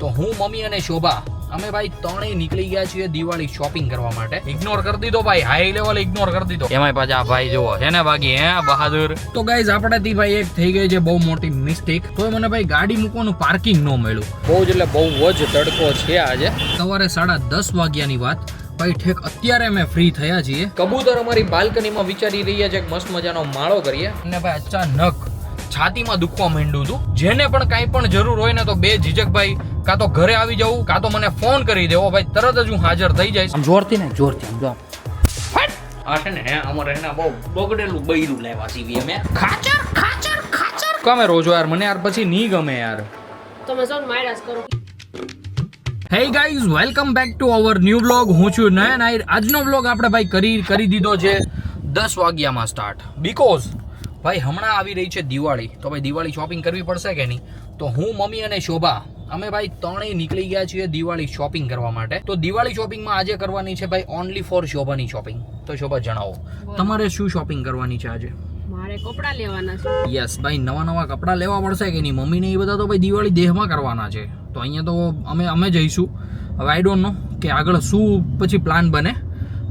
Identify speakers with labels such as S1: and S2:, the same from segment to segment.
S1: તો હું મમ્મી અને શોભા અમે ભાઈ ત્રણેય નીકળી ગયા છીએ દિવાળી શોપિંગ કરવા માટે. ઇગ્નોર કરી દીધો ભાઈ, હાઈ લેવલ ઇગ્નોર કરી દીધો. એમાંય પાછા ભાઈ જોવો છે ને બાકી હે બહાદુર. તો ગાઈઝ આપણાથી ભાઈ એક થઈ ગઈ છે બહુ મોટી મિસ્ટેક. તો મને ભાઈ ગાડી મૂકવાનું પાર્કિંગ ન મળ્યું. બહુ જ એટલે બહુ જ તડકો છે આજે. સવારે 10:30 વાગ્યાની વાત. ભાઈ ઠેક અત્યારે અમે ફ્રી થયા છીએ. કબૂતર અમારી બાલ્કનીમાં વિચારી રહ્યા છે કે મસ્ત મજાનો માળો કરીએ અને ભાઈ અચાનક છાતીમાં દુખવા માંડ્યું હતું. જેને પણ કાંઈ પણ જરૂર હોય ને તો બે ઝીઝક ભાઈ કાં તો ઘરે આવી જવું કાં તો મને ફોન કરી દેવો. ભાઈ તરત જ હું હાજર થઈ જઈશ. આમ જોરથી આમ જો આ છે ને અમારે એના બહુ બગડેલું બૈરું લેવા સીવી અમે ખાચર કમે રોજો યાર મને યાર પછી નહીં ગમે યાર.
S2: તમે સૌ માયરાસ કરો.
S1: Hey guys welcome back to our new blog. હું છું નયન આહિર. આજનો બ્લોગ આપણે ભાઈ કરી દીધો છે 10 વાગ્યામાં સ્ટાર્ટ. બીકોઝ ભાઈ હમણાં આવી રહી છે દિવાળી. તો ભાઈ દિવાળી શોપિંગ કરવી પડશે કે નહીં. તો હું મમ્મી અને શોભા અમે ભાઈ ત્રણેય નીકળી ગયા છીએ દિવાળી શોપિંગ કરવા માટે. તો દિવાળી શોપિંગમાં આજે કરવાની છે ભાઈ ઓનલી ફોર શોભાની શોપિંગ. તો શોભા જણાવો તમારે શું શોપિંગ કરવાની છે આજે?
S2: મારે કપડાં લેવાના છે.
S1: યસ ભાઈ નવા કપડાં લેવા પડશે કે નહીં. મમ્મીને એ બધા તો ભાઈ દિવાળી દેહમાં કરવાના છે. તો અહીંયા તો અમે જઈશું. હવે આઈ ડોન્ટ નો કે આગળ શું પછી પ્લાન બને.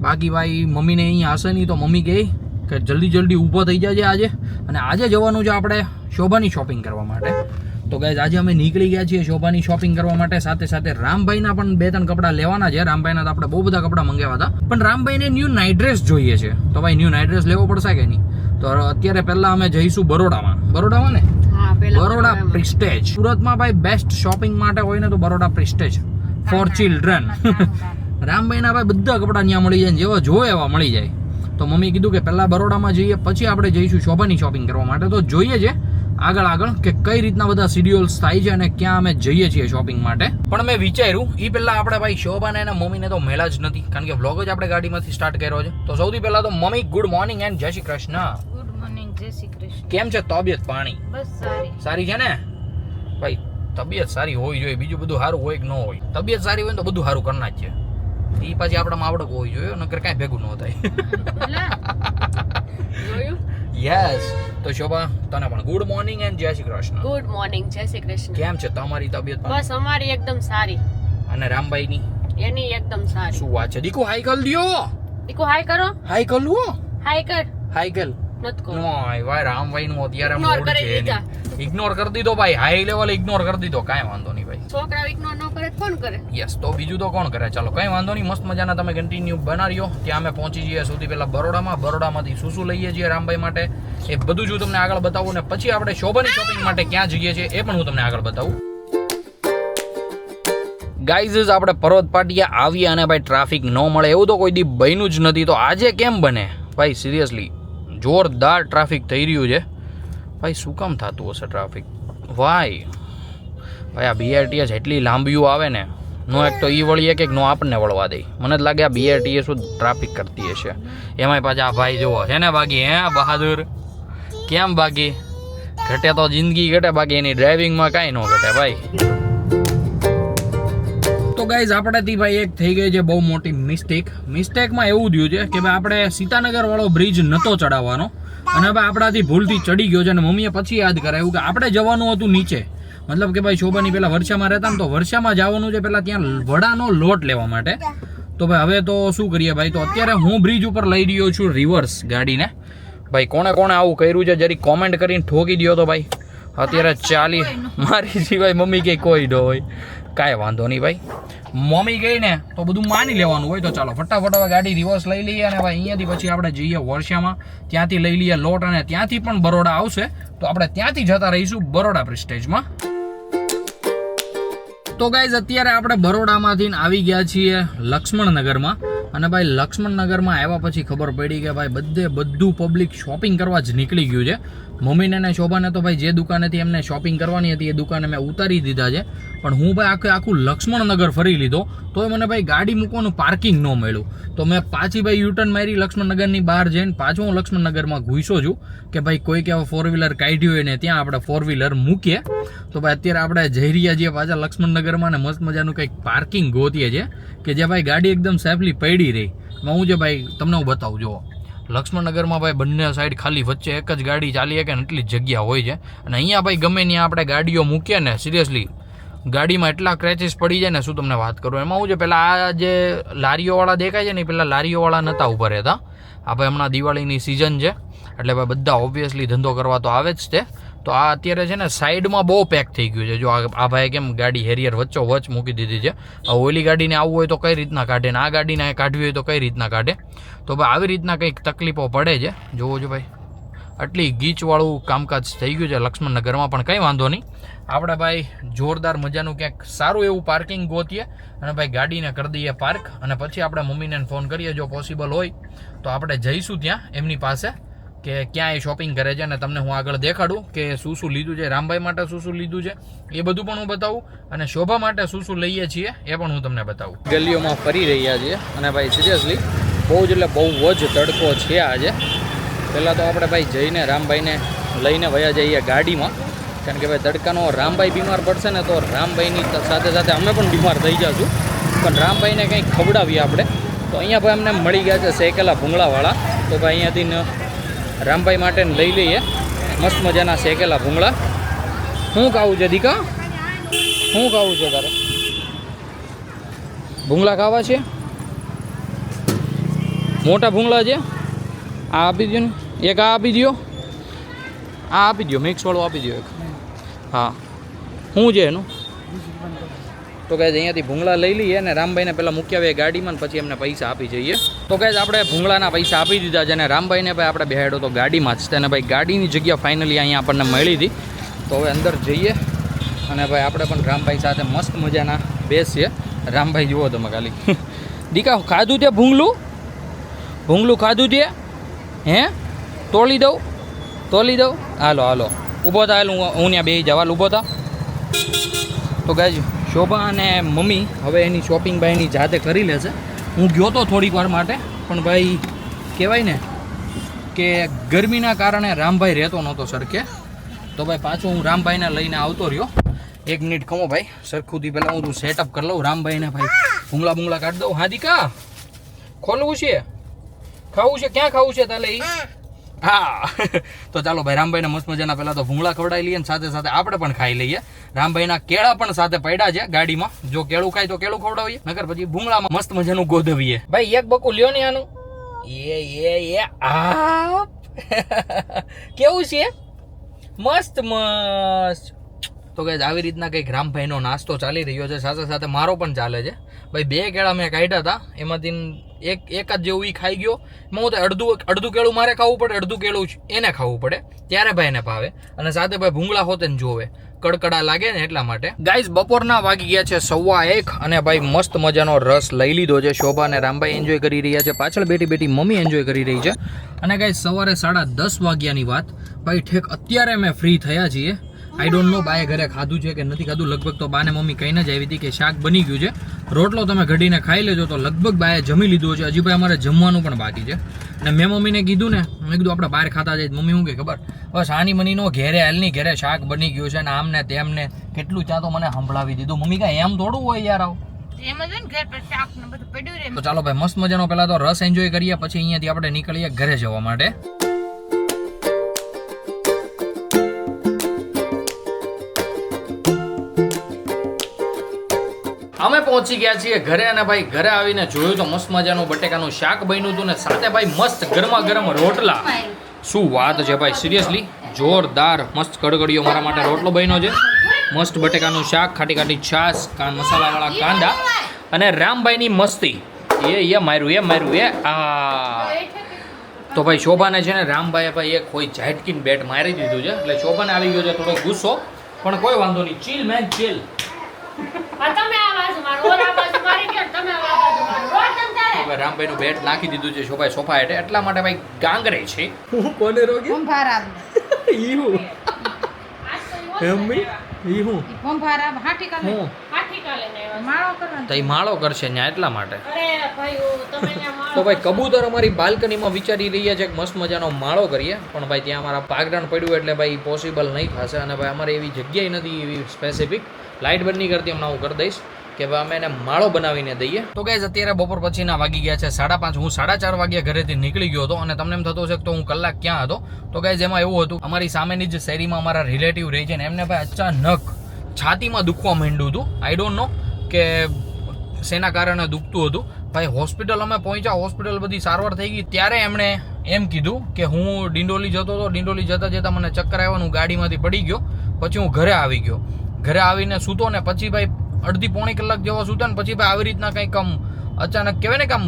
S1: બાકી ભાઈ મમ્મીને અહીંયા હશે નહીં તો મમ્મી કહે કે જલ્દી ઊભો થઈ જાય આજે. અને આજે જવાનું છે આપણે શોભાની શોપિંગ કરવા માટે. તો ગાઈઝ આજે અમે નીકળી ગયા છીએ શોભાની શોપિંગ કરવા માટે. સાથે રામભાઈના પણ 2-3 કપડાં લેવાના છે. રામભાઈના તો આપણે બહુ બધા કપડાં મંગાવ્યા હતા. પણ રામભાઈને ન્યૂ નાઇટ ડ્રેસ જોઈએ છે. તો ભાઈ ન્યૂ નાઇટ ડ્રેસ લેવો પડશે કે નહીં. તો અત્યારે પહેલા અમે જઈશું બરોડામાં ને બરોડા પ્રિસ્ટેજ. સુરતમાં ભાઈ બેસ્ટ શોપિંગ માટે હોય ને તો બરોડા પ્રિસ્ટેજ ફોર ચિલ્ડ્રન. રામભાઈના ભાઈ બધા કપડાં ત્યાં મળી જાય, જેવા જોવે એવા મળી જાય. તો મમ્મી કીધું કે પહેલા બરોડામાં જઈએ પછી આપણે જઈશું શોભાની શોપિંગ કરવા માટે. તો જોઈએ છે આગળ કે કઈ રીતના બધા શિડ્યુલ્સ થાય છે અને ક્યાં અમે જઈએ છીએ શોપિંગ માટે. પણ મેં વિચાર્યું એ પહેલા આપણે ભાઈ શોભાને અને મમ્મીને તો મેળા જ નથી, કારણ કે વ્લોગ જ આપણે ગાડીમાંથી સ્ટાર્ટ કર્યો છે. તો સૌથી પહેલા તો મમ્મી ગુડ મોર્નિંગ એન્ડ જય શ્રી કૃષ્ણ.
S2: ગુડ મોર્નિંગ, જય શ્રી કૃષ્ણ.
S1: કેમ છે તબિયત પાણી?
S2: બસ
S1: સારી છે ને ભાઈ. તબિયત સારી હોવી જોઈએ, બીજું બધું સારું હોય કે ન હોય. તબિયત સારી હોય ને તો બધું સારું કરના જ છે. એ પછી આપણામાં આવડક હોવી જોઈએ, નકર કાંઈ ભેગું ન થાય. યસ. તો શોભા તને પણ ગુડ મોર્નિંગ એન્ડ જય શ્રી કૃષ્ણ.
S2: ગુડ મોર્નિંગ, જય શ્રી કૃષ્ણ.
S1: કેમ છે તમારી તબિયત?
S2: બસ અમારી એકદમ સારી.
S1: અને રામભાઈની?
S2: એની એકદમ સારી.
S1: શું વાત છે? દીકુ હાઈ કર દિયો.
S2: દીકુ હાય કરો.
S1: હાઈ કર લો.
S2: હાય કર.
S1: હાઈ કર.
S2: નત કરો.
S1: નોય ભાઈ રામભાઈ નું અત્યારે
S2: Ignore
S1: મૂડ
S2: કરી
S1: છે
S2: દીધા.
S1: ઇગ્નોર કરી દીધો ભાઈ. હાઈ લેવલ ઇગ્નોર કરી દીધો. કાંઈ વાંધો નહીં ભાઈ.
S2: છોકરા ઇગ્નોર ન કરે કોણ કરે?
S1: યસ. તો બીજું તો કોણ કરે? ચાલો કઈ વાંધો નહીં. મસ્ત મજાના તમે કન્ટિન્યુ બનાવ્યો. ત્યાં અમે પહોંચી જઈએ સૌથી પહેલા બરોડામાંથી શું લઈએ છીએ રામભાઈ માટે એ બધું જ હું તમને આગળ બતાવું. ને પછી આપણે શોભાની શોપિંગ માટે ક્યાં જઈએ છીએ એ પણ હું તમને આગળ બતાવું. ગાઈઝ આપણે પર્વત પાટિયા આવીએ અને ભાઈ ટ્રાફિક ન મળે એવું તો કોઈ દી બન્યું જ નથી. તો આજે કેમ બને ભાઈ? સિરિયસલી જોરદાર ટ્રાફિક થઈ રહ્યું છે ભાઈ. શું કામ થતું હશે ટ્રાફિક? ભાઈ આ BRTS એટલી લાંબીઓ આવે ને, નો એક તો ઈ વળીએ કે નો આપણને વળવા દે. મને જ લાગે આ BRTS શું ટ્રાફિક કરતી હશે. એમાંય પાછા ભાઈ જોવો છે ને બાકી હે બહાદુર. કેમ બાકી ઘટે તો જિંદગી ઘટે, બાકી એની ડ્રાઇવિંગમાં કાંઈ ન ઘટે ભાઈ. તો ગાઈઝ આપણાથી ભાઈ એક થઈ ગઈ છે બહુ મોટી મિસ્ટેકમાં એવું થયું છે કે ભાઈ આપણે સીતાનગર વાળો બ્રિજ નતો ચડાવવાનો અને ભાઈ આપણાથી ભૂલથી ચડી ગયો છે. અને મમ્મીએ પછી યાદ કરાવ્યું કે આપણે જવાનું હતું નીચે. મતલબ કે ભાઈ શોભાની પેલા વર્ષામાં રહેતા ને તો વર્ષામાં જવાનું છે પેલા ત્યાં વડાનો લોટ લેવા માટે. તો ભાઈ હવે તો શું કરીએ ભાઈ? તો અત્યારે હું બ્રિજ ઉપર લઈ રહ્યો છું રિવર્સ ગાડીને. ભાઈ કોણે આવું કર્યું છે જરી કોમેન્ટ કરીને ઠોકી દો તો ભાઈ. અત્યારે ચાલી મારી સિવાય મમ્મી કે કોઈ ન હોય. કાંઈ વાંધો નહીં ભાઈ. મમ્મી ગઈ ને તો બધું માની લેવાનું હોય. તો ચાલો ફટાફટ હવે ગાડી રિવર્સ લઈ લઈએ અને ભાઈ અહીંયાથી પછી આપણે જઈએ વર્ષામાં. ત્યાંથી લઈ લઈએ લોટ અને ત્યાંથી પણ બરોડા આવશે તો આપણે ત્યાંથી જતા રહીશું બરોડા પ્રિસ્ટેજમાં. તો ગાઈઝ અત્યારે આપણે બરોડામાંથી આવી ગયા છીએ લક્ષ્મણનગરમાં. અને ભાઈ લક્ષ્મણનગરમાં આવ્યા પછી ખબર પડી કે ભાઈ બધું પબ્લિક શોપિંગ કરવા જ નીકળી ગયું છે. મમ્મીને ને શોભાને તો ભાઈ જે દુકાનેથી એમને શોપિંગ કરવાની હતી એ દુકાને મેં ઉતારી દીધા છે. પણ હું ભાઈ આખું લક્ષ્મણનગર ફરી લીધો તોય મને ભાઈ ગાડી મૂકવાનું પાર્કિંગ ન મળ્યું. તો મેં પાછી ભાઈ યુટર્ન મારી લક્ષ્મણનગરની બહાર જઈને પાછું હું લક્ષ્મણનગરમાં ઘૂસ્યો છું કે ભાઈ કોઈ કે 4-વ્હીલર કાઢ્યું હોય ને ત્યાં આપણે 4-વ્હીલર મૂકીએ. તો ભાઈ અત્યારે આપણે જઈ રહ્યા છીએ પાછા લક્ષ્મણનગરમાં ને મસ્ત મજાનું કંઈક પાર્કિંગ ગોતીએ છીએ કે જે ભાઈ ગાડી એકદમ સેફલી પડી રહી. હું જે ભાઈ તમને હું બતાવું જુઓ લક્ષ્મણનગરમાં ભાઈ બંને સાઈડ ખાલી વચ્ચે એક જ ગાડી ચાલી શકે ને એટલી જગ્યા હોય છે. અને અહીંયા ભાઈ ગમે ત્યાં આપણે ગાડીઓ મૂકીએ ને સિરિયસલી ગાડીમાં એટલા ક્રેચીસ પડી જાય ને શું તમને વાત કરું. એમાં શું છે, પેલા આ જે લારીઓવાળા દેખાય છે ને એ પેલા લારીઓવાળા નહોતા ઊભા રહેતા. આ ભાઈ હમણાં દિવાળીની સિઝન છે એટલે ભાઈ બધા ઓબ્વિયસલી ધંધો કરવા તો આવે જ તે. તો આ અત્યારે છે ને સાઈડમાં બહુ પેક થઈ ગયું છે. જો આ ભાઈ કેમ ગાડી હેરિયર વચ્ચો વચ્ચ મૂકી દીધી છે. ઓલી ગાડીને આવવું હોય તો કઈ રીતના કાઢે ને આ ગાડીને કાઢવી હોય તો કઈ રીતના કાઢે. તો ભાઈ આવી રીતના કંઈક તકલીફો પડે છે. જોવો છો ભાઈ, આટલી ગીચવાળું કામકાજ થઈ ગયું છે લક્ષ્મણનગરમાં. પણ કંઈ વાંધો નહીં, આપણે ભાઈ જોરદાર મજાનું ક્યાંક સારું એવું પાર્કિંગ ગોતીએ અને ભાઈ ગાડીને કરી દઈએ પાર્ક. અને પછી આપણે મમ્મીને ફોન કરીએ, જો પોસિબલ હોય તો આપણે જઈશું ત્યાં એમની પાસે કે ક્યાં એ શોપિંગ કરે છે. અને તમને હું આગળ દેખાડું કે શું શું લીધું છે, રામભાઈ માટે શું શું લીધું છે એ બધું પણ હું બતાવું, અને શોભા માટે શું શું લઈએ છીએ એ પણ હું તમને બતાવું. ગલીઓમાં ફરી રહ્યા છીએ અને ભાઈ સિરિયસલી બહુ જ એટલે બહુ જ તડકો છે આજે. પહેલાં તો આપણે ભાઈ જઈને રામભાઈને લઈને વયા જઈએ ગાડીમાં, કારણ કે ભાઈ તડકાનો રામભાઈ બીમાર પડશે ને તો રામભાઈની સાથે સાથે અમે પણ બીમાર થઈ જઈશું. પણ રામભાઈને કંઈક ખવડાવીએ આપણે. તો અહીંયા ભાઈ અમને મળી ગયા છે શેકેલા ભૂંગળાવાળા. તો ભાઈ અહીંયાથી રામભાઈ માટે લઈ લઈએ મસ્ત મજાના શેકેલા ભૂંગળા. શું ખાવું છે દીકા? શું ખાવું છે તારે? ભૂંગળા ખાવા છે? મોટા ભૂંગળા છે? આ આપી દો ને એક. આ આપી દો, આ આપી દો, મિક્સવાળું આપી દો એક. હા, શું છે એનું? તો કહે અહીંયાથી ભૂંગળા લઈ લઈએ અને રામભાઈને પહેલાં મૂકી આવીએ ગાડીમાં ને પછી એમને પૈસા આપી જઈએ. તો કહે આપણે ભૂંગળાના પૈસા આપી દીધા છે અને રામભાઈને ભાઈ આપણે બેહાડ્યો તો ગાડીમાં જ. તેને ભાઈ ગાડીની જગ્યા ફાઇનલી અહીંયા આપણને મળી હતી. તો હવે અંદર જઈએ અને ભાઈ આપણે પણ રામભાઈ સાથે મસ્ત મજાના બેસીએ. રામભાઈ જુઓ તમે ખાલી. દીકા ખાધું તે ભૂંગળું? ભૂંગળું ખાધું તે? હે તોલી દઉં? તોલી દઉં? હાલો હાલો ઊભો થા. હાલ હું ત્યાં બેસી જાવ. હાલ ઊભો થા. તો ગાય શોભા અને મમ્મી હવે એની શોપિંગ ભાઈ એની જાતે કરી લેશે. હું ગયો તો થોડીક વાર માટે, પણ ભાઈ કહેવાય ને કે ગરમીના કારણે રામભાઈ રહેતો નહોતો સરખે. તો ભાઈ પાછો હું રામભાઈને લઈને આવતો રહ્યો. 1 મિનિટ ખમો ભાઈ, સરખુંથી પહેલાં હું તું સેટઅપ કરી લઉં રામભાઈને. ભાઈ ભૂંગળા કાઢી દઉં. હા દીકા ખોલવું છે? ખાવું છે? ક્યાં ખાવું છે તાલે? હા તો ચાલો ભાઈ રામભાઈને મસ્ત મજાના પહેલાં તો ભૂંગળા ખવડાવી લઈએ ને સાથે સાથે આપણે પણ ખાઈ લઈએ. રામભાઈના કેળા પણ સાથે પડ્યા છે ગાડીમાં. જો કેળું ખાય તો કેળું ખવડાવીએ, નકર પછી ભૂંગળામાં મસ્ત મજાનું ગોધવીએ. ભાઈ એક બકુ લ્યો ને આનું. એ આ કેવું છે? મસ્ત મસ્ત. તો ગાઈસ આવી રીતના કંઈક રામભાઈનો નાસ્તો ચાલી રહ્યો છે, સાથે સાથે મારો પણ ચાલે છે. ભાઈ 2 કેળા મેં કાઢ્યા હતા, એમાંથી એક જ જેવું એ ખાઈ ગયો. એમાં હું તો અડધું કેળું મારે ખાવું પડે, અડધું કેળું એને ખાવું પડે, ત્યારે ભાઈને ભાવે. અને સાથે ભાઈ ભૂંગળા હોતે ને જોવે કડકડા લાગે ને એટલા માટે. ગાઈસ બપોરના વાગી ગયા છે 1:15 અને ભાઈ મસ્ત મજાનો રસ લઈ લીધો છે. શોભા અને રામભાઈ એન્જોય કરી રહ્યા છે, પાછળ બેઠી મમ્મી એન્જોય કરી રહી છે. અને ગાઈસ સવારે 10:30 વાગ્યાની વાત ભાઈ, ઠેક અત્યારે અમે ફ્રી થયા છીએ. આઈ ડોન્ટ નો બાએ ઘરે ખાધું છે કે નથી ખાધું. લગભગ તો બાને મમ્મી કહીને જ આવી હતી કે શાક બની ગયું છે, રોટલો તમે ઘડીને ખાઈ લેજો. તો લગભગ બાએ જમી લીધું છે. હજી ભાઈ અમારે જમવાનું પણ બાકી છે. અને મેં મમ્મીને કીધું ને, મેં કીધું આપણે બહાર ખાતા જાય. મમ્મી શું કે ખબર, બસ આની મનીનો ઘેરે હાલની ઘેરે શાક બની ગયું છે ને આમ ને તેમ ને કેટલું ચા તો મને સંભળાવી દીધું. મમ્મી કાંઈ એમ થોડું હોય યાર આવ. તો ચાલો ભાઈ મસ્ત મજાનો પહેલા તો રસ એન્જોય કરીએ, પછી અહીંયાથી આપણે નીકળીએ ઘરે જવા માટે. અમે પહોંચી ગયા છીએ ઘરે અને ભાઈ ઘરે આવીને જોયું તો મસ્ત મજાનું બટેકાનું શાક બન્યું હતું ને સાથે ભાઈ મસ્ત ગરમા ગરમ રોટલા. શું વાત છે ભાઈ, સિરિયસલી જોરદાર મસ્ત કડકડીઓ મારા માટે રોટલો બન્યો છે. મસ્ત બટેકાનું શાક, ખાટી ખાટી છાશ, મસાલાવાળા કાંદા અને રામભાઈની મસ્તી. એ માર્યું એ આ. તો ભાઈ શોભાને છે ને રામભાઈએ ભાઈ એક કોઈ ઝાટકીન બેટ મારી દીધું છે, એટલે શોભાને આવી ગયો છે થોડો ગુસ્સો, પણ કોઈ વાંધો નહીં. ચીલ મેન ચીલ. રામભાઈ નું બેટ નાખી દીધું છે શોભાઈ સોફા હેઠે, એટલા માટે ભાઈ ગાંગરે છે. કોને રોગી? માળો કરશે ત્યાં એટલા માટે. તો ભાઈ કબૂતર અમારી બાલ્કનીમાં વિચારી રહ્યા છે કે મસ્ત મજાનો માળો કરીએ, પણ ભાઈ ત્યાં અમારા પાગરણ પડ્યું એટલે ભાઈ પોસિબલ નહીં થશે. અને ભાઈ અમારે એવી જગ્યાએ નથી એવી સ્પેસિફિક. લાઇટ બંધ નહીં કરતી હમણાં હું કરી દઈશ કે ભાઈ અમે એને માળો બનાવીને દઈએ. તો ગાઈઝ અત્યારે બપોર પછીના વાગી ગયા છે 5:30. હું 4:30 વાગ્યા ઘરેથી નીકળી ગયો હતો અને તમને એમ થતું હશે કે તો હું કલાક ક્યાં હતો. તો ગાઈઝ એમાં એવું હતું, અમારી સામેની જ શેરીમાં અમારા રિલેટિવ રહે છે ને એમને ભાઈ અચાનક છાતીમાં દુખવા માંડ્યું હતું. આઈ ડોન્ટ નો કે શેના કારણે દુખતું હતું. ભાઈ હોસ્પિટલ અમે પહોંચ્યા, હોસ્પિટલ બધી સારવાર થઈ ગઈ. ત્યારે એમણે એમ કીધું કે હું ડિંડોલી જતો હતો, ડિંડોલી જતાં જતાં મને ચક્કર આવ્યા, હું ગાડીમાંથી પડી ગયો. પછી હું ઘરે આવી ગયો, ઘરે આવીને સૂતો ને પછી ભાઈ અડધી પોણી કલાક જેવો સૂતો ને પછી ભાઈ આવી રીતના કંઈક આમ અચાનક કહેવાય ને કે આમ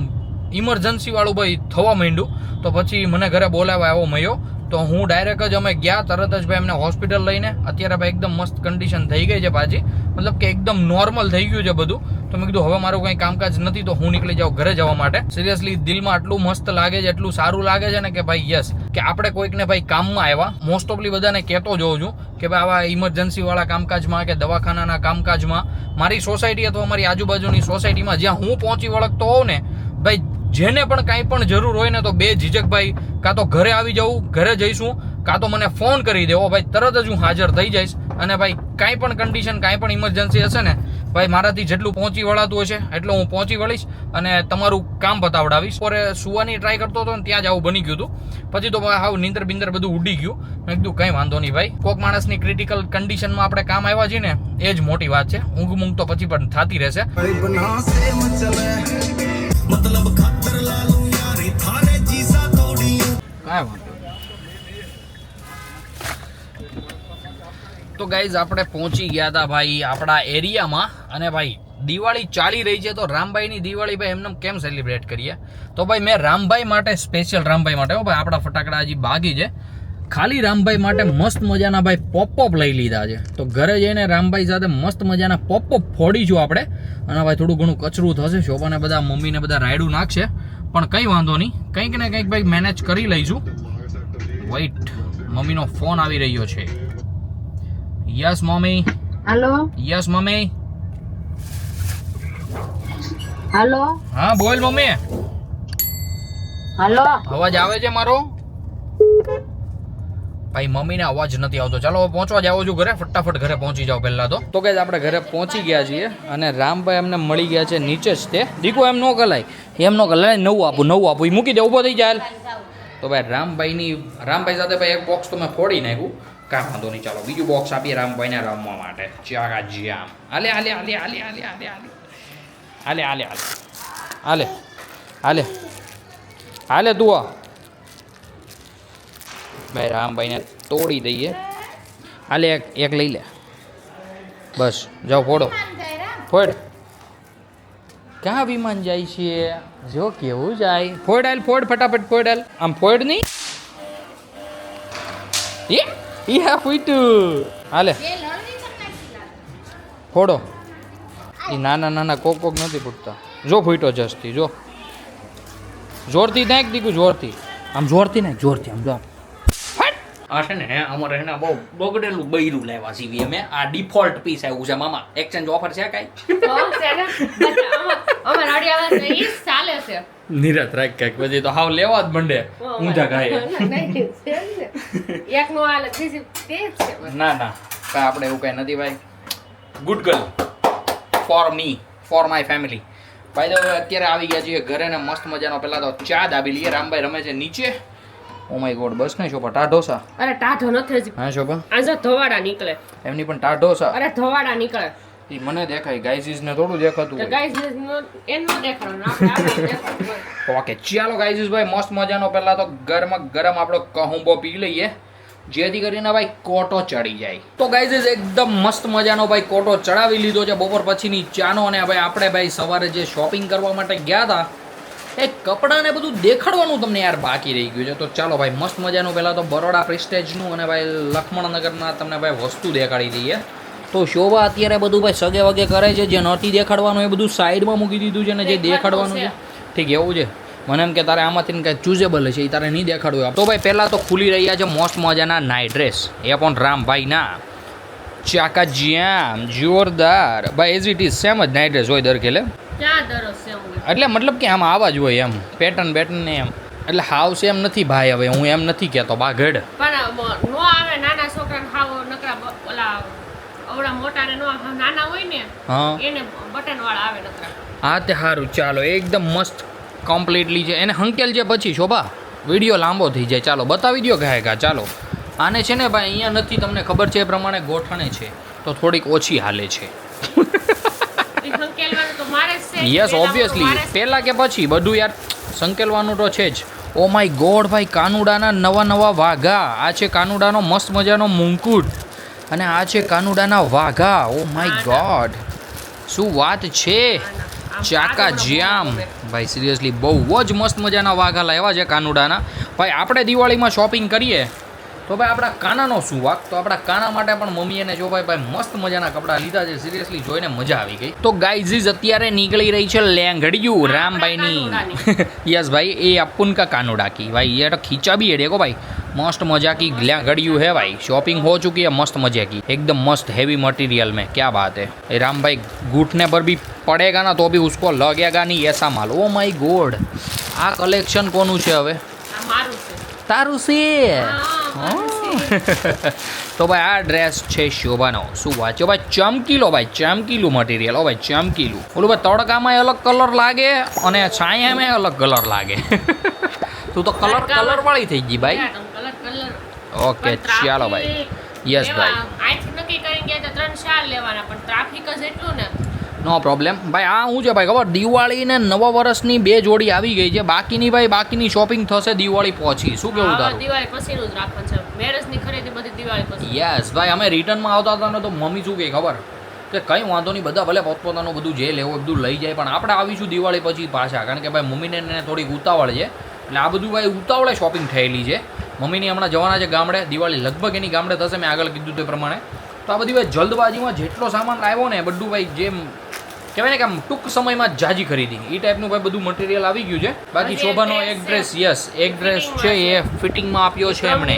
S1: ઇમરજન્સી વાળું ભાઈ થવા માંડ્યું. તો પછી મને ઘરે બોલાવ્યા આવ્યો મયો. તો હું ડાયરેક્ટ જ અમે ગયા તરત જ ભાઈ એમને હોસ્પિટલ લઈને. અત્યારે ભાઈ એકદમ મસ્ત કન્ડિશન થઈ ગઈ છે પાછી, મતલબ કે એકદમ નોર્મલ થઈ ગયું છે બધું. તો મેં કીધું હવે મારું કંઈ કામકાજ નથી તો હું નીકળી જાઉં ઘરે જવા માટે. સિરિયસલી દિલમાં આટલું મસ્ત લાગે છે, એટલું સારું લાગે છે ને કે ભાઈ યસ, કે આપણે કોઈકને ભાઈ કામમાં આવ્યા. મોસ્ટ ઓફલી બધાને કહેતો જોઉં છું કે ભાઈ આવા ઇમરજન્સી વાળા કામકાજમાં કે દવાખાનાના કામકાજમાં મારી સોસાયટી અથવા મારી આજુબાજુની સોસાયટીમાં જ્યાં હું પહોંચી વળગતો હોઉં ને ભાઈ, જેને પણ કાંઈ પણ જરૂર હોય ને તો બે ઝીઝક ભાઈ કાં તો ઘરે આવી જવું, ઘરે જઈશું, કાં તો મને ફોન કરી દેવો ભાઈ, તરત જ હું હાજર થઈ જઈશ. અને ભાઈ કાંઈ પણ કન્ડિશન, કાંઈ પણ ઇમરજન્સી હશે ને ભાઈ, મારાથી જેટલું પહોંચી વળાતું હશે એટલું હું પહોંચી વળીશ અને તમારું કામ પતાવડાવીશ. બપોરે સુવાની ટ્રાય કરતો હતો ને ત્યાં જ આવું બની ગયું હતું. પછી તો હાવ નીંદર બિંદર બધું ઉડી ગયું. મેં કીધું કંઈ વાંધો નહીં ભાઈ, કોઈક માણસની ક્રિટિકલ કન્ડિશનમાં આપણે કામ આવ્યા છીએ ને એ જ મોટી વાત છે. ઊંઘ તો પછી પણ થતી રહેશે. मतलब खातर लालू यारी थारे जीसा तोड़ियो काय वांधो. તો ગાઈઝ આપણે પહોંચી ગયા હતા ભાઈ આપણા એરિયામાં. અને ભાઈ દિવાળી ચાલી રહી છે તો રામભાઈની દિવાળી ભાઈ એમને કેમ સેલિબ્રેટ કરીએ. તો ભાઈ મેં રામભાઈ માટે, સ્પેશિયલ રામભાઈ માટે ભાઈ આપણા ફટાકડા હજી બાકી છે, ખાલી રામભાઈ માટે મસ્ત મજાના ભાઈ પોપ લઈ લીધા છે. તો ઘરે જઈને રામભાઈ સાથે મસ્ત મજાના પોપ ફોડીશું આપણે. અને ભાઈ થોડું ઘણું કચરું થશે, શોભાને બધા મમ્મીને બધા રાયડું નાખશે, પણ કંઈ વાંધો નહીં, કંઈક ને કંઈક ભાઈ મેનેજ કરી લઈશું. વેઇટ, મમ્મીનો ફોન આવી રહ્યો છે. Yes mummy.
S2: Hello.
S1: Yes mummy.
S2: Hello.
S1: હા બોલ મમ્મી.
S2: હેલો.
S1: અવાજ આવે છે મારો? ભાઈ મમ્મીને અવાજ નથી આવતો. ચાલો હવે પહોંચવા જાવ છું ઘરે, ફટાફટ ઘરે પહોંચી જાવ પહેલા તો. તો કે આપણે ઘરે પહોંચી ગયા છીએ અને રામભાઈ અમને મળી ગયા છે નીચે જ. તે દીકો એમ ન કલાય, એમ ન કલાય, નવું આપું એ મૂકી દે, ઊભો થઈ જાય. તો ભાઈ રામભાઈ સાથે ભાઈ એક બોક્સ તો મેં ફોડી નાખ્યું, કાંઈ વાંધો નહીં. ચાલો બીજું બોક્સ આપીએ રામભાઈને રમવા માટે. ચાકા જામ હાલે હાલે હાલે હાલે હાલે હાલે હાલે હાલે હાલે હાલે હાલે તું આ ભાઈ રામભાઈને તોડી દઈએ. હાલે એક લઈ લે, બસ જાઓ ફોડો, ફોડ. ક્યાં વિમાન જાય છે જો, કેવું જાય. ફોડ હાલ, ફોડ ફટાફટ ફોડ હાલ. આમ ફોડ નહીં એ હા ફૂટ્યું. હાલે ફોડો. એ નાના કોક નથી ફૂટતા. જો ફૂટ્યો જસ્તી, જો જોરથી નાખ દીકું, જોરથી આમ, જોરથી નાખ, જોરથી આમ. જો આ છે ને અમારે છે ને બહુ બગડેલું બૈરું લેવા સીવી અમે. આ ડિફોલ્ટ પીસ આવ્યું છે મામા. એક્સચેન્જ ઓફર છે કાંઈ? નિરાત રાખ કાંઈક, પછી તો હાવ લેવા જ મંડે ઊંધા ગાય. ના કાંઈ આપણે એવું કાંઈ નથી ભાઈ. Good girl for me, for my family. ભાઈ તો અત્યારે આવી ગયા છીએ ઘરે ને મસ્ત મજાનો પહેલા તો ચા દાબી લઈએ. રામભાઈ રમે છે નીચે. ઓ માય ગોડ, બસ ને શોભા ટાઢોસા.
S2: અરે ટાઢો નથી. હા શોભા, આ જો ધોવાડા નીકળે. એમની પણ ટાઢોસા. અરે ધોવાડા નીકળે.
S1: એ મને દેખાય, ગાઈઝીસ ને થોડું દેખાતું હોય.
S2: ગાઈઝીસ એનો દેખાડવાનું, આપણે દેખાડવાનું.
S1: ઓકે ચાલો ગાઈઝીસ ભાઈ મસ્ત મજાનો પહેલા તો ગરમ આપણો કહુંબો પી લઈએ, જેથી કરીને ભાઈ કોટો ચડી જાય. તો ગાઈઝીસ એકદમ મસ્ત મજાનો ભાઈ કોટો ચડાવી લીધો છે બપોર પછીની ચાનો. અને ભાઈ આપણે ભાઈ સવારે જે શોપિંગ કરવા માટે ગયા હતા એ કપડાં ને બધું દેખાડવાનું તમને યાર બાકી રહી ગયું છે. તો ચાલો ભાઈ મસ્ત મજાનું પહેલાં તો બરોડા પ્રેસ્ટેજનું અને ભાઈ લક્ષ્મણનગરના તમને ભાઈ વસ્તુ દેખાડી દઈએ. તો શોભા અત્યારે બધું ભાઈ સગે વગે કરે છે. જે નથી દેખાડવાનું એ બધું સાઈડમાં મૂકી દીધું છે, ને જે દેખાડવાનું છે ઠીક એવું છે. મને એમ કે તારે આમાંથી કંઈ ચૂઝેબલ છે એ તારે નહીં દેખાડવું. તો ભાઈ પહેલાં તો ખુલી રહ્યા છે મસ્ત મજાના નાઇટ ડ્રેસ, એ પણ રામભાઈના. ચાકા જામ જોરદાર ભાઈ, એઝ ઇટ ઇઝ સેમ જ નાઇટ ડ્રેસ હોય દર ખેલે. એટલે મતલબ કે આમ આવા જ હોય એમ, પેટર્ન ને એમ. એટલે હાવ સેમ નથી ભાઈ, હવે હું એમ નથી કહેતો બાગડ.
S2: પણ નો આવે નાના છોકરાને હાવ નકરા ઓલા ઓવડા મોટાને નો નાના હોય ને એને બટન વાળા આવે નકરા. હા તે
S1: સારું ચાલો એકદમ મસ્ત કમ્પ્લીટલી છે. એને હંકેલ છે પછી શોભા વિડીયો લાંબો થઈ જાય. ચાલો બતાવી દો ગાયકા. ચાલો આને છે ને ભાઈ અહીંયા નથી, તમને ખબર છે એ પ્રમાણે ગોઠણે છે. તો થોડીક ઓછી હાલે છે.
S2: એ સંકેલવાનું તો મારે જ છે.
S1: યસ
S2: પહેલા
S1: ઓબ્વિયસલી
S2: મારે જ.
S1: પહેલાં કે પછી બધું યાર સંકેલવાનું તો છે જ. ઓ માય ગોડ ભાઈ, કાનુડાના નવા વાઘા. આ છે કાનુડાનો મસ્ત મજાનો મુંકુટ અને આ છે કાનુડાના વાઘા. ઓ માય ગોડ, શું વાત છે. ચાકા જ્યામ ભાઈ, સિરિયસલી બહુ જ મસ્ત મજાના વાઘા લાવ્યા છે કાનુડાના. ભાઈ આપણે દિવાળીમાં શોપિંગ કરીએ તો ભાઈ આપણા કાનાનો શું વાક. તો આપણા કાના માટે પણ મમ્મીએ જો ભાઈ મસ્ત મજાના કપડાં લીધા છે. સિરિયસલી જોઈને મજા આવી ગઈ. તો ગાઈઝ અત્યારે નીકળી રહી છે લેંગડિયું રામભાઈની. યસ ભાઈ, એ અપુન કા કાનુડા की भाई, ये तो खींचा भी है देखो भाई, मस्त मजा की लेंगड़िયું है भाई. शॉपिंग हो चुकी है मस्त मजे की, एकदम मस्त हैवी मटेरियल में. क्या बात है. राम भाई घुटने पर भी पड़ेगा ना तो भी उसको लगेगा नहीं ऐसा माल. ओ माय गॉड, આ કલેક્શન કોનું છે હવે?
S2: આ મારું છે.
S1: તારું છે. તો ભાઈ આ ડ્રેસ છે શોભાનો. શું વાત છે ભાઈ, ચમકીલો ભાઈ, ચમકીલું મટીરિયલ. ઓ ભાઈ ચમકીલું. ઓલું ભાઈ તડકામાં અલગ કલર લાગે અને છાયામાં અલગ કલર લાગે. તું તો કલર વાળી થઈ ગઈ ભાઈ.
S2: કલર
S1: ઓકે ચાલો ભાઈ. યસ ભાઈ,
S2: આઈથી નક્કી કરી ગયા તો 3-4 લેવાના, પણ ટ્રાફિક જ એટલું ને.
S1: નો પ્રોબ્લેમ ભાઈ. આ શું છે ભાઈ ખબર, દિવાળી ને નવા વર્ષની 2 જોડી આવી ગઈ છે. બાકીની શોપિંગ થશે દિવાળી પહોંચી. શું કેવું તારું?
S2: દિવાળી પછીનું જ રાખવાનું છે. મેરેજની ખરીદી બધી દિવાળી પછી.
S1: યસ ભાઈ, અમે રિટર્નમાં આવતા હતા ને તો મમ્મી શું કહે ખબર, કે કંઈ વાંધો નહીં, બધા ભલે પોતપોતાનું બધું જે લેવું એ બધું લઈ જાય, પણ આપણે આવીશું દિવાળી પછી પાછા. કારણ કે ભાઈ મમ્મીને થોડીક ઉતાવળ છે, એટલે આ બધું ભાઈ ઉતાવળે શોપિંગ થયેલી છે. મમ્મીની હમણાં જવાના છે ગામડે. દિવાળી લગભગ એની ગામડે થશે, મેં આગળ કીધું તે પ્રમાણે. તો આ બધી ભાઈ જલ્દબાજીમાં જેટલો સામાન લાવ્યો ને બધું ભાઈ જેમ કહેવાય ને કે આમ ટૂંક સમયમાં જાજી ખરીદી, એ ટાઈપનું ભાઈ બધું મટીરિયલ આવી ગયું છે. બાકી શોભાનો એક ડ્રેસ, યસ એક ડ્રેસ છે એ ફિટિંગમાં આપ્યો છે એમણે.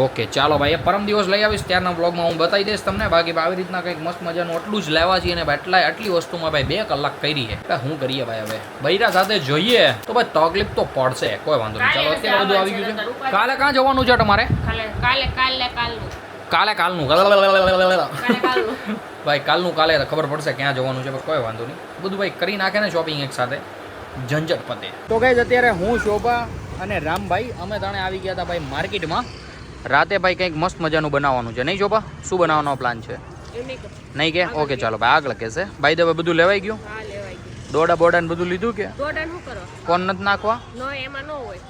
S1: ઓકે ચાલો ભાઈ, એ પરમ દિવસ લઈ આવીશ ત્યારના બ્લોગમાં હું બતાવી દઈશ તમને. બાકી આવી રીતના કંઈક મસ્ત મજાનું આટલું જ લેવા છીએ અને આટલી વસ્તુમાં ભાઈ 2 કલાક કરી છે. શું કરીએ ભાઈ, હવે બૈરા સાથે જોઈએ તો ભાઈ તકલીફ તો પડશે, કોઈ વાંધો નહીં. ચાલો અત્યારે બધું આવી ગયું છે. કાલે ક્યાં જવાનું છે તમારે? કાલનું ભાઈ, કાલે ખબર પડશે ક્યાં જવાનું છે, પણ કોઈ વાંધો નહીં. બધું ભાઈ કરી નાખે ને શોપિંગ એક સાથે, ઝંઝટ પતે. તો ગાઈઝ અત્યારે હું, શોભા અને રામભાઈ અમે ત્રણે આવી ગયા હતા ભાઈ માર્કેટમાં. રાતે ભાઈ કંઈક મસ્ત મજાનું બનાવવાનું છે, નહીં શોભા? શું બનાવવાનો પ્લાન છે? નહીં કે? ઓકે ચાલો ભાઈ આગળ કહેશે. ભાઈ દવે બધું લેવાઈ ગયું? દોડા બોડા ને બધું લીધું કે? કોણ નથી નાખવા?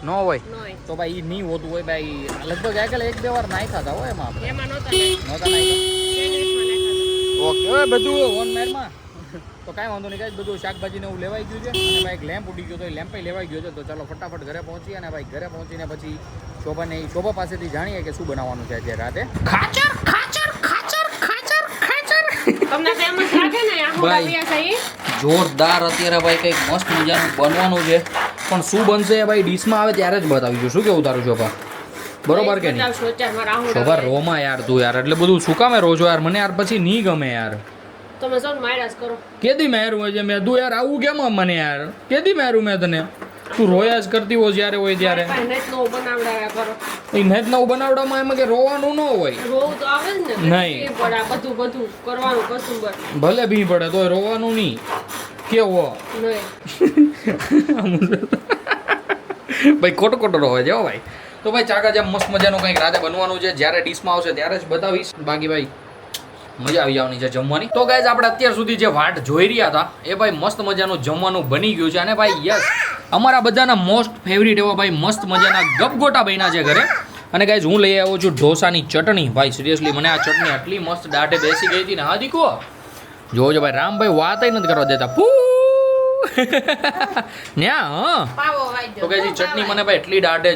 S1: નો હોય તો ભાઈ એ નહીં હોતું હોય ભાઈ. લગભગ આગળ 1-2 વાર નાખ્યા હતા હોય એમાં આપણે. નહોતા નાખ્યા. ઓકે હવે બધું ઓન મેરમાં તો કાંઈ વાંધો નહીં. કાંઈ બધું શાકભાજીને એવું લેવાઈ ગયું છે. અને ભાઈ એક લેમ્પ ઉડી ગયો તો એ લેમ્પે લેવાઈ ગયો છે. તો ચાલો ફટાફટ ઘરે પહોંચીએ અને ભાઈ ઘરે પહોંચીને પછી શોભા પાસેથી જાણીએ કે શું બનાવવાનું છે આજે રાતે. ખાચર ખાચર ખાચર ખાચર ખાચર.
S2: તમને ફેમસ લાગે ને આ હોડા છે
S1: જોરદાર. અત્યારે ભાઈ કંઈક મસ્ત મજાનું બનવાનું છે, પણ શું બનશે એ ભાઈ ડીશમાં આવે ત્યારે જ બતાવીશું. શું કેવું તારું શોભા? બરોબર કે નહીં? શોભા રોમાં યાર તું યાર, એટલે બધું શું કામે રોજો યાર? મને યાર પછી નહીં ગમે યાર.
S2: તમે સૌ માયરાસ કરો. કેદી
S1: મેરું હોય મેં તું યાર આવું કેમ મને યાર? કેદી મેરું મેં તને? તું રોયા જ કરતી હોય જ્યારે હોય ત્યારે.
S2: નેટ નો બનાવડાયા કરો.
S1: એ નેટ નો બનાવડામાં એમાં કે રોવાનું ન હોય.
S2: રોવું તો આવે જ ને. નહીં બધું કરવાનું કસુંબર.
S1: ભલે ભી પડે તોય રોવાનું નહીં. કેવો ભાઈ ખોટો રોવે છે ભાઈ. તો ભાઈ ચાકા જેમ મસ્ત મજાનું કંઈક રાતે બનવાનું છે. જ્યારે ડીશમાં આવશે ત્યારે જ બતાવીશ. બાકી ભાઈ મજા આવી જવાની છે જમવાની. તો ગાઈઝ આપણે અત્યાર સુધી જે વાટ જોઈ રહ્યા હતા એ ભાઈ મસ્ત મજાનું જમવાનું બની ગયું છે. અને ભાઈ યસ, અમારા બધાના મોસ્ટ ફેવરિટ એવા ભાઈ મસ્ત મજાના ગપગોટા બન્યા છે ઘરે. અને ગાઈઝ હું લઈ આવ્યો છું ઢોસાની ચટણી. ભાઈ સિરિયસલી મને આ ચટણી આટલી મસ્ત દાઢે બેસી ગઈ હતી ને. હા દીકો જોજો ભાઈ, રામભાઈ વાત નથી કરવા દેતા. તો ગાઈઝ ચટણી મને ભાઈ એટલી દાઢે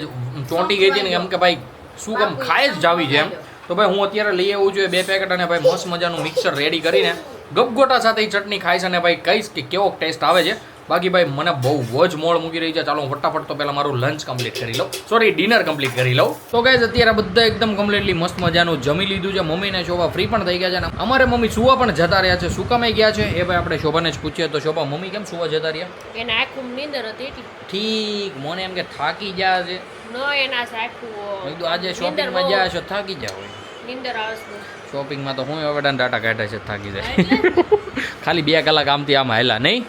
S1: ચોંટી ગઈ હતી ને એમ કે ભાઈ શું કામ ખાય જ જાવી છે એમ. તો ભાઈ હું અત્યારે લઈ આવું છું 2 પેકેટ અને ભાઈ મસ્ત મજાનું મિક્સર રેડી કરીને ગપગોટા સાથે એ ચટણી ખાઈશ અને ભાઈ કહીશ કે કેવો ટેસ્ટ આવે છે. બાકી ભાઈ મને બહુ જ મોડ મૂકી રહી છે. ચાલો હું ફટાફટ તો પહેલાં મારું લંચ કમ્પ્લીટ કરી લઉં, સોરી ડિનર કમ્પ્લીટ કરી લઉં. તો ગાઈઝ અત્યારે બધા એકદમ કમ્પ્લીટલી મસ્ત મજાનું જમી લીધું છે. મમ્મીને શોભા ફ્રી પણ થઈ ગયા છે અને અમારે મમ્મી સુવા પણ જતા રહ્યા છે. શું કામે ગયા છે એ ભાઈ આપણે શોભાને જ પૂછીએ. તો શોભા મમ્મી કેમ સુવા જતા રહ્યા?
S2: એના આખું નીંદર હતી એટલી.
S1: ઠીક, મને એમ કે થાકી ગયા છે.
S2: નો એના આખું
S1: આજે શોપિંગમાં ગયા છો થાકી જાવ.
S2: નીંદર આવે
S1: શોપિંગમાં તો હું હવે ડાટા કાઢે છે થાકી જાય. ખાલી 2 કલાક આમથી આમ હાલા નહીં.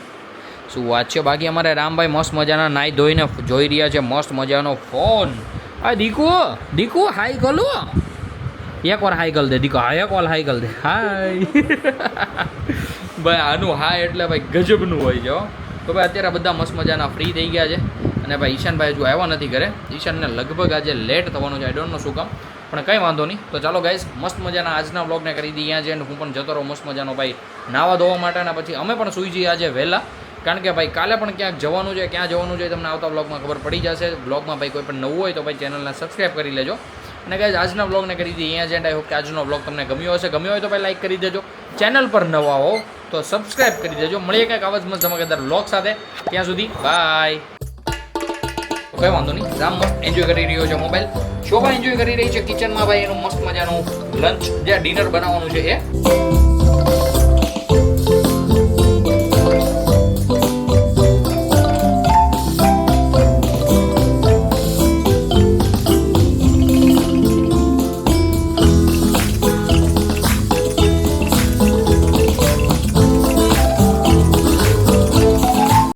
S1: શું વાત છે. બાકી અમારે રામભાઈ મસ્ત મજાના નાઈ ધોઈને જોઈ રહ્યા છે મસ્ત મજાનો ફોન. આ દીકુ હાઈ ખોલો એક વાર હાઈ કર દે દીકો, હા એક વાર હાઈ કર દે, હાય. ભાઈ આનું હાય એટલે ભાઈ ગજબનું હોય છે હો. તો ભાઈ અત્યારે બધા મસ્ત મજાના ફ્રી થઈ ગયા છે અને ભાઈ ઈશાનભાઈ હજુ આવ્યા નથી ઘરે. ઈશાનને લગભગ આજે લેટ થવાનું છે, આઈ ડોન્ટ નો શું કામ, પણ કંઈ વાંધો નહીં. તો ચાલો ગાઈઝ મસ્ત મજાના આજના બ્લોગને કરી દઈએ અહીંયા છે અને હું પણ જતો રહું મસ્ત મજાનો ભાઈ નાવા ધોવા માટે. અને પછી અમે પણ સૂઈ જઈએ આજે વહેલા, કારણ કે ભાઈ કાલે પણ ક્યાંક જવાનું છે, ક્યાં જવાનું છે તમને આવતા બ્લોગમાં ખબર પડી જશે. બ્લોગમાં ભાઈ કોઈ પણ નવું હોય તો ભાઈ ચેનલને સબસ્ક્રાઈબ કરી લેજો. અને ગાઈઝ આજના બ્લોગને કરી દઈએ અહીંયા છે. આઈ હોપ કે આજનો બ્લોગ તમને ગમ્યો હશે. ગમ્યો હોય તો ભાઈ લાઈક કરી દેજો. ચેનલ પર નવા હો તો સબસ્ક્રાઈબ કરી દેજો. મળીએ કંઈક આવા જ મસ્ત ધમાકેદાર બ્લોગ સાથે. ત્યાં સુધી બાય. કંઈ વાંધો નહીં, રામ મસ્ત એન્જોય કરી રહ્યો છે મોબાઈલ. શોભા એન્જોય કરી રહી છે કિચનમાં ભાઈ એનું મસ્ત મજાનું લંચ જે ડિનર બનાવવાનું છે એ.